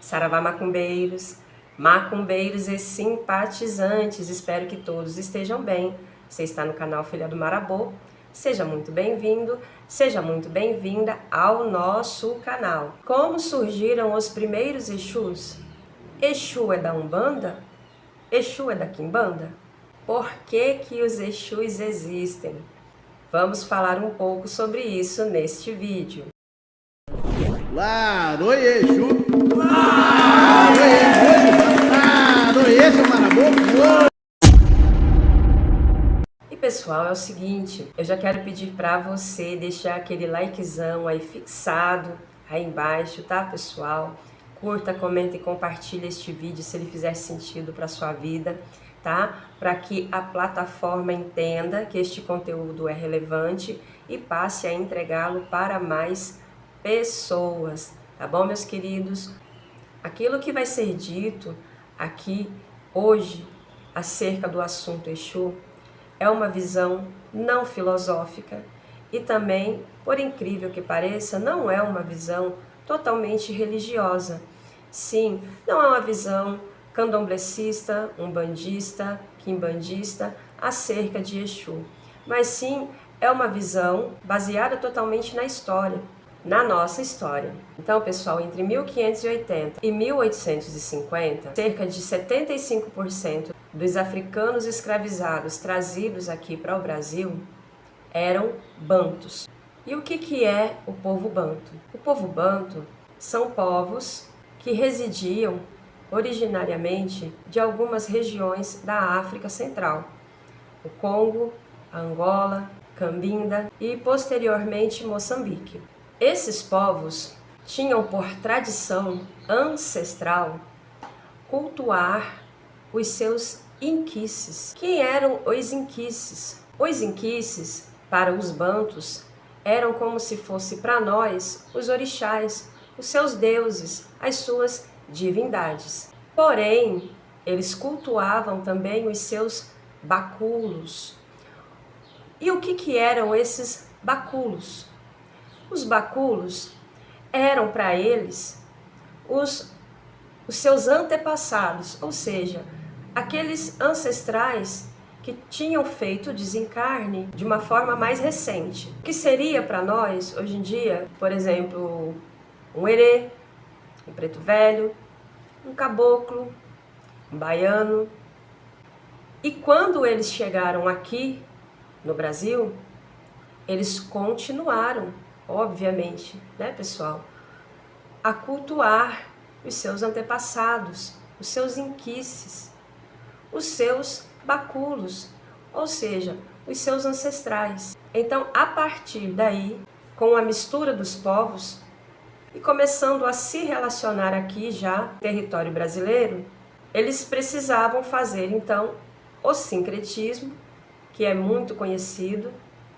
Saravá macumbeiros, macumbeiros e simpatizantes, espero que todos estejam bem. Você está no canal Filha do Marabô, seja muito bem-vindo, seja muito bem-vinda ao nosso canal. Como surgiram os primeiros Exus? Exu é da Umbanda? Exu é da Quimbanda? Por que os Exus existem? Vamos falar um pouco sobre isso neste vídeo. Laroie Exu, Laroie seu Marabô. E pessoal, é o seguinte, eu já quero pedir para você deixar aquele likezão aí fixado aí embaixo, tá pessoal? Curta, comenta e compartilha este vídeo se ele fizer sentido para sua vida, tá? Para que a plataforma entenda que este conteúdo é relevante e passe a entregá-lo para mais pessoas, tá bom, meus queridos? Aquilo que vai ser dito aqui hoje acerca do assunto Exu é uma visão não filosófica e também, por incrível que pareça, não é uma visão totalmente religiosa. Sim, não é uma visão candomblecista, umbandista, quimbandista acerca de Exu, mas sim é uma visão baseada totalmente na história, na nossa história. Então, pessoal, entre 1580 e 1850, cerca de 75% dos africanos escravizados trazidos aqui para o Brasil eram bantus. E o que é o povo banto? O povo banto são povos que residiam originariamente de algumas regiões da África Central, o Congo, Angola, Cambinda e posteriormente Moçambique. Esses povos tinham por tradição ancestral cultuar os seus inquices. Quem eram os inquices? Os inquices, para os bantus, eram como se fosse para nós os orixás, os seus deuses, as suas divindades. Porém, eles cultuavam também os seus baculos. E o que eram esses baculos? Os baculos eram para eles os seus antepassados, ou seja, aqueles ancestrais que tinham feito o desencarne de uma forma mais recente. O que seria para nós, hoje em dia, por exemplo, um herê, um preto velho, um caboclo, um baiano. E quando eles chegaram aqui no Brasil, eles continuaram, obviamente, né, pessoal, a cultuar os seus antepassados, os seus inquices, os seus baculos, ou seja, os seus ancestrais. Então, a partir daí, com a mistura dos povos e começando a se relacionar aqui já no território brasileiro, eles precisavam fazer então o sincretismo, que é muito conhecido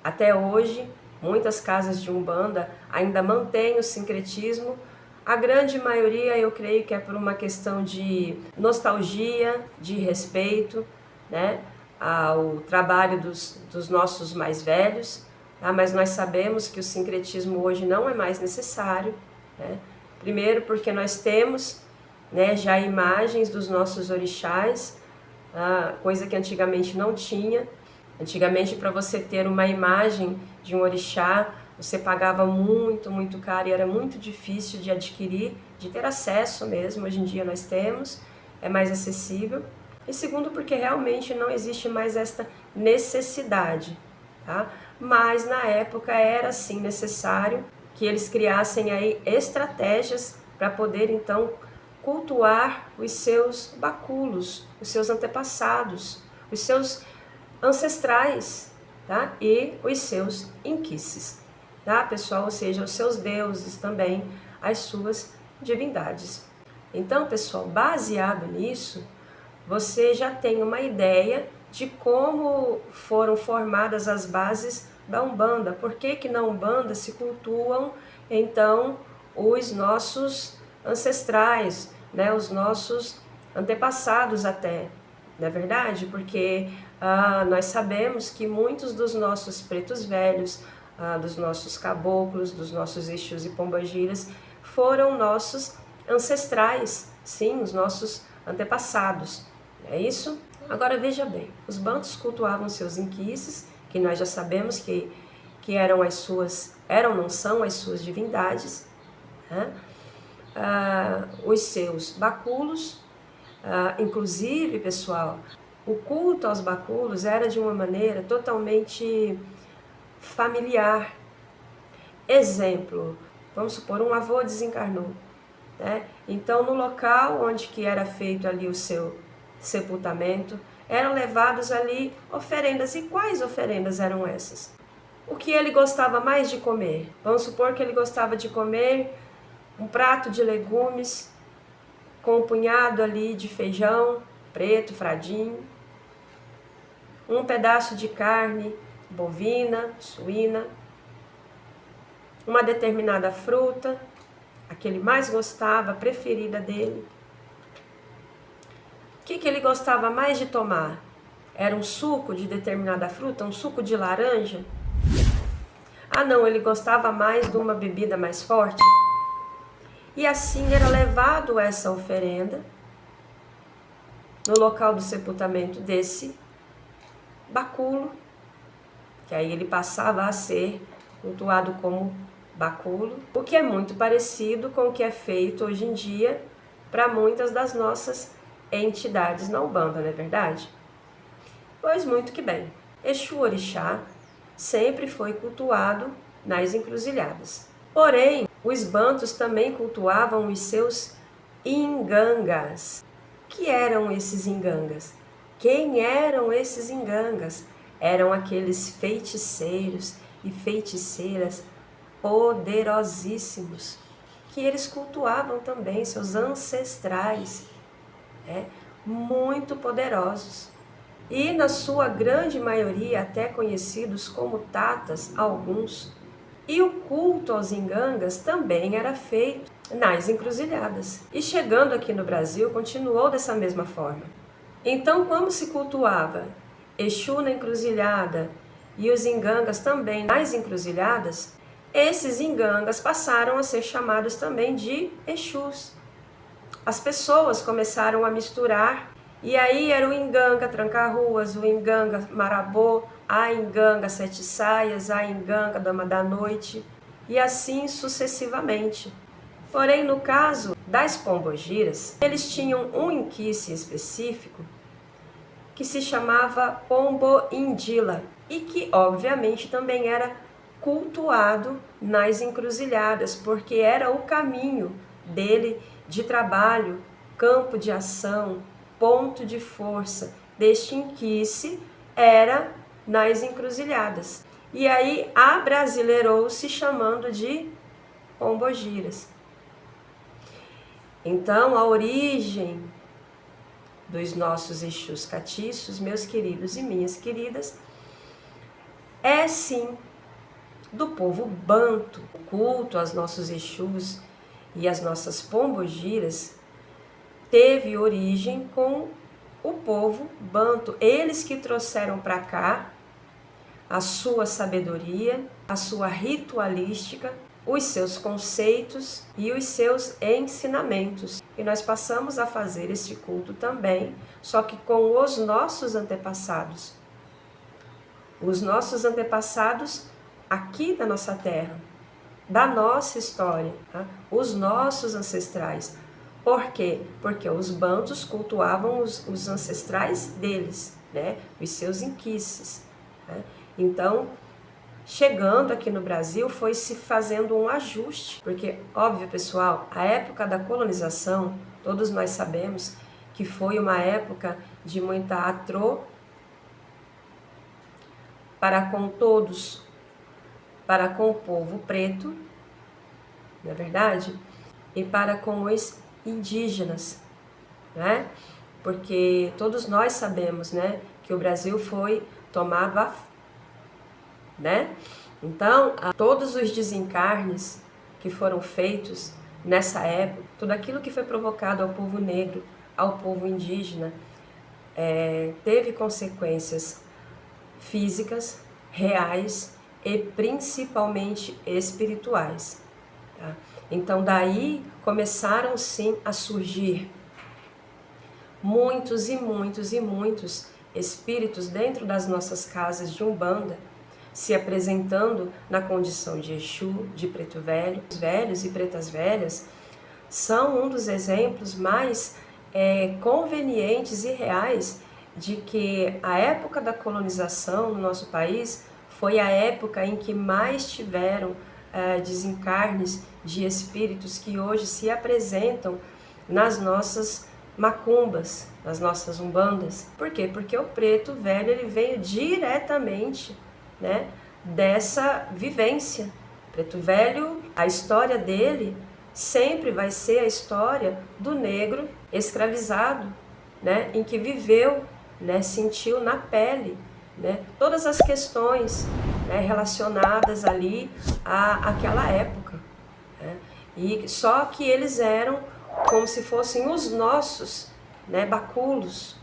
até hoje. Muitas casas de Umbanda ainda mantêm o sincretismo. A grande maioria, eu creio que é por uma questão de nostalgia, de respeito, né, ao trabalho dos nossos mais velhos, tá? Mas nós sabemos que o sincretismo hoje não é mais necessário, né? Primeiro porque nós temos, né, já imagens dos nossos orixás, coisa que antigamente não tinha. Antigamente, para você ter uma imagem de um orixá, você pagava muito caro e era muito difícil de adquirir, de ter acesso mesmo. Hoje em dia nós temos, é mais acessível. E segundo, porque realmente não existe mais esta necessidade, tá? Mas na época era sim necessário que eles criassem aí estratégias para poder então cultuar os seus baculos, os seus antepassados, os seus ancestrais, tá? E os seus inquices, tá, pessoal? Ou seja, os seus deuses também, as suas divindades. Então, pessoal, baseado nisso, você já tem uma ideia de como foram formadas as bases da Umbanda. Por que na Umbanda se cultuam, então, os nossos ancestrais, né? Os nossos antepassados até, não é verdade? Porque nós sabemos que muitos dos nossos pretos velhos, dos nossos caboclos, dos nossos Exus e pombagiras, foram nossos ancestrais, sim, os nossos antepassados. É isso? Agora veja bem, os bantus cultuavam seus inquices, que nós já sabemos que não são as suas divindades, né? Os seus baculos, inclusive, pessoal, o culto aos baculos era de uma maneira totalmente familiar. Exemplo, vamos supor, um avô desencarnou, né? Então, no local onde que era feito ali o seu sepultamento, eram levados ali oferendas. E quais oferendas eram essas? O que ele gostava mais de comer? Vamos supor que ele gostava de comer um prato de legumes com um punhado ali de feijão preto, fradinho, um pedaço de carne bovina, suína, uma determinada fruta, a que ele mais gostava, a preferida dele. O que ele gostava mais de tomar? Era um suco de determinada fruta, um suco de laranja? Ah não, ele gostava mais de uma bebida mais forte? E assim era levado essa oferenda no local do sepultamento desse baculo, que aí ele passava a ser cultuado como baculo, o que é muito parecido com o que é feito hoje em dia para muitas das nossas entidades na Umbanda, não é verdade? Pois muito que bem, Exu Orixá sempre foi cultuado nas encruzilhadas. Porém, os bantus também cultuavam os seus ingangas. O que eram esses ingangas? Quem eram esses ingangas? Eram aqueles feiticeiros e feiticeiras poderosíssimos, que eles cultuavam também, seus ancestrais, muito poderosos. E na sua grande maioria até conhecidos como tatas, alguns. E o culto aos ingangas também era feito nas encruzilhadas. E chegando aqui no Brasil, continuou dessa mesma forma. Então, como se cultuava Exu na encruzilhada e os ingangas também nas encruzilhadas, esses ingangas passaram a ser chamados também de Exus. As pessoas começaram a misturar, e aí era o inganga tranca-ruas, o inganga marabô, a inganga sete saias, a inganga dama da noite, e assim sucessivamente. Porém, no caso das pombogiras, eles tinham um inquice específico que se chamava Pombo-Indila e que, obviamente, também era cultuado nas encruzilhadas, porque era o caminho dele de trabalho, campo de ação, ponto de força deste inquice era nas encruzilhadas. E aí abrasileirou-se chamando de pombogiras. Então, a origem dos nossos Exus catiços, meus queridos e minhas queridas, é sim do povo banto. O culto aos nossos Exus e às nossas pombogiras teve origem com o povo banto. Eles que trouxeram para cá a sua sabedoria, a sua ritualística, os seus conceitos e os seus ensinamentos. E nós passamos a fazer esse culto também, só que com os nossos antepassados. Os nossos antepassados aqui da nossa terra, da nossa história, tá? Os nossos ancestrais. Por quê? Porque os bantus cultuavam os ancestrais deles, né? Os seus inquices. Né? Então, chegando aqui no Brasil, foi se fazendo um ajuste, porque, óbvio, pessoal, a época da colonização, todos nós sabemos que foi uma época de muita atrô para com todos, para com o povo preto, não é verdade? E para com os indígenas, né? Porque todos nós sabemos, né, que o Brasil foi tomado né? Então, todos os desencarnes que foram feitos nessa época, tudo aquilo que foi provocado ao povo negro, ao povo indígena, teve consequências físicas, reais e principalmente espirituais. Tá? Então, daí começaram sim a surgir muitos espíritos dentro das nossas casas de Umbanda, se apresentando na condição de Exu, de preto velho. Os velhos e pretas velhas são um dos exemplos mais convenientes e reais de que a época da colonização no nosso país foi a época em que mais tiveram desencarnes de espíritos que hoje se apresentam nas nossas macumbas, nas nossas umbandas. Por quê? Porque o preto velho ele veio diretamente, né, dessa vivência. O preto velho, a história dele sempre vai ser a história do negro escravizado, né, em que viveu, né, sentiu na pele, né, todas as questões, né, relacionadas ali àquela época, né, e só que eles eram como se fossem os nossos, né, baculos,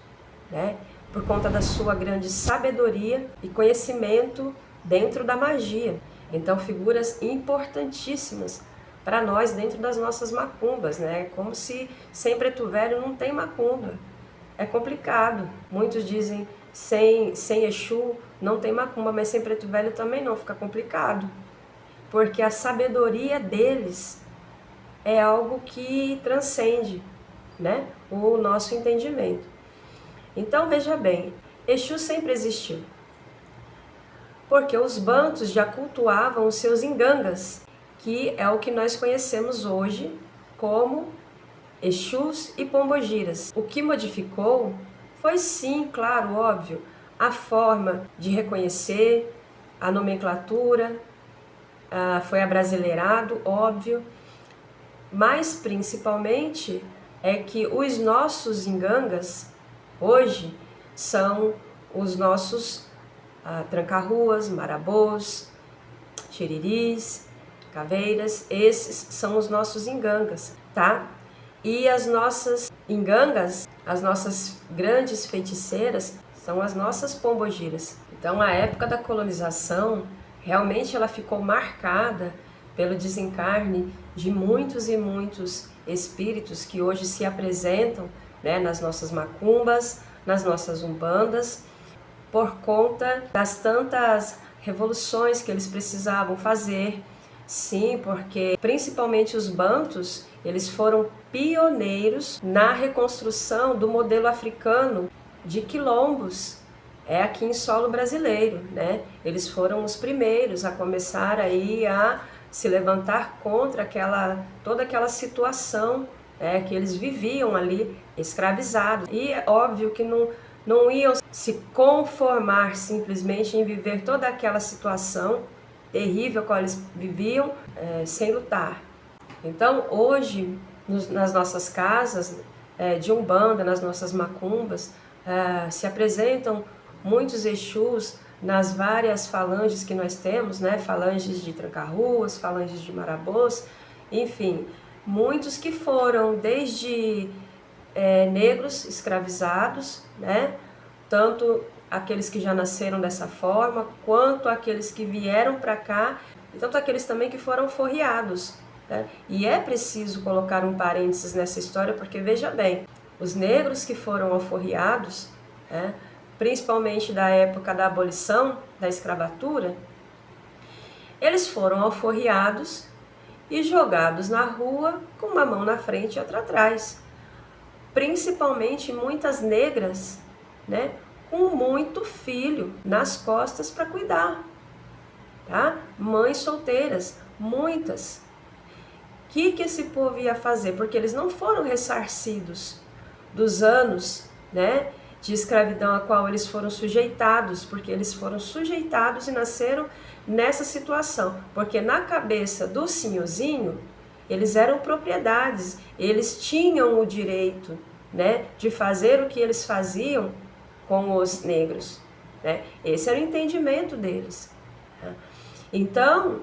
né, por conta da sua grande sabedoria e conhecimento dentro da magia. Então, figuras importantíssimas para nós dentro das nossas macumbas, né? Como se sem preto velho não tem macumba. É complicado. Muitos dizem sem Exu não tem macumba, mas sem preto velho também não, fica complicado. Porque a sabedoria deles é algo que transcende, né, o nosso entendimento. Então, veja bem, Exu sempre existiu. Porque os bantos já cultuavam os seus ingangas, que é o que nós conhecemos hoje como Exus e Pombogiras. O que modificou foi sim, claro, óbvio, a forma de reconhecer, a nomenclatura, foi abrasileirado, óbvio, mas principalmente é que os nossos ingangas hoje são os nossos tranca-ruas, marabôs, tiriris, caveiras, esses são os nossos ingangas, tá? E as nossas ingangas, as nossas grandes feiticeiras, são as nossas pombogiras. Então a época da colonização, realmente ela ficou marcada pelo desencarne de muitos e muitos espíritos que hoje se apresentam, né, nas nossas macumbas, nas nossas umbandas, por conta das tantas revoluções que eles precisavam fazer. Sim, porque principalmente os bantos, eles foram pioneiros na reconstrução do modelo africano de quilombos, aqui em solo brasileiro, né? Eles foram os primeiros a começar aí a se levantar contra toda aquela situação, que eles viviam ali escravizados. E é óbvio que não iam se conformar simplesmente em viver toda aquela situação terrível qual eles viviam sem lutar. Então hoje nas nossas casas de Umbanda, nas nossas macumbas, se apresentam muitos Exus nas várias falanges que nós temos, né? Falanges de tranca-ruas, falanges de marabôs, enfim, muitos que foram desde negros escravizados, né? Tanto aqueles que já nasceram dessa forma, quanto aqueles que vieram para cá, e tanto aqueles também que foram forreados, né? E é preciso colocar um parênteses nessa história, porque veja bem, os negros que foram alforriados, né, principalmente da época da abolição da escravatura, eles foram alforriados e jogados na rua com uma mão na frente e outra atrás. Principalmente muitas negras, né, com muito filho nas costas para cuidar, tá? Mães solteiras, muitas. O que esse povo ia fazer? Porque eles não foram ressarcidos dos anos, né, de escravidão a qual eles foram sujeitados, porque eles foram sujeitados e nasceram nessa situação, porque na cabeça do senhorzinho, eles eram propriedades, eles tinham o direito, né, de fazer o que eles faziam com os negros, né? Esse era o entendimento deles. Então,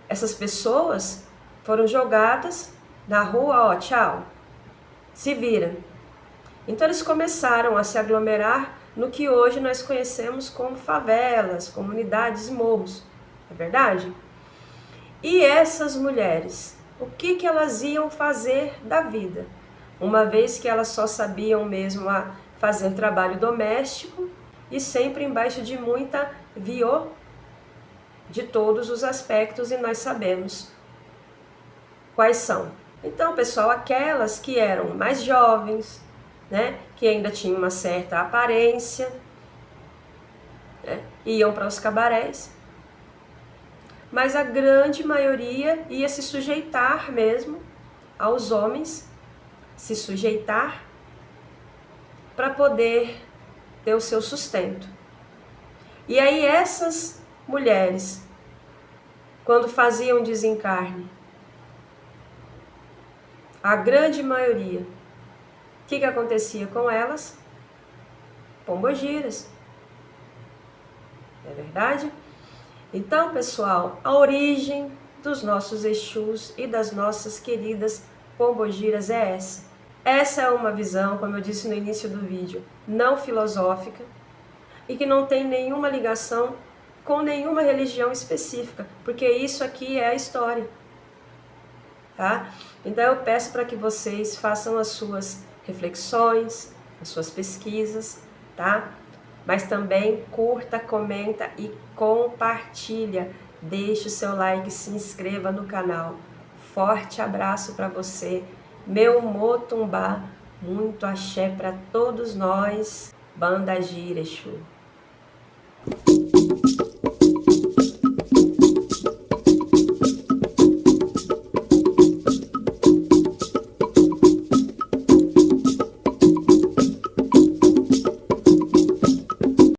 essas pessoas foram jogadas na rua, ó, tchau, se vira. Então eles começaram a se aglomerar no que hoje nós conhecemos como favelas, comunidades e morros, é verdade? E essas mulheres o que elas iam fazer da vida, uma vez que elas só sabiam mesmo fazer trabalho doméstico e sempre embaixo de muita vió de todos os aspectos, e nós sabemos quais são. Então, pessoal, aquelas que eram mais jovens, né, que ainda tinham uma certa aparência, né, iam para os cabarés, mas a grande maioria ia se sujeitar mesmo aos homens, se sujeitar para poder ter o seu sustento. E aí essas mulheres, quando faziam desencarne, a grande maioria, o que acontecia com elas? Pombogiras. Não é verdade? Então, pessoal, a origem dos nossos Exus e das nossas queridas pombogiras é essa. Essa é uma visão, como eu disse no início do vídeo, não filosófica e que não tem nenhuma ligação com nenhuma religião específica, porque isso aqui é a história, tá? Então eu peço para que vocês façam as suas reflexões, as suas pesquisas, tá? Mas também curta, comenta e compartilha. Deixe o seu like, se inscreva no canal. Forte abraço para você, meu Motumbá. Muito axé para todos nós. Banda Gira Exu.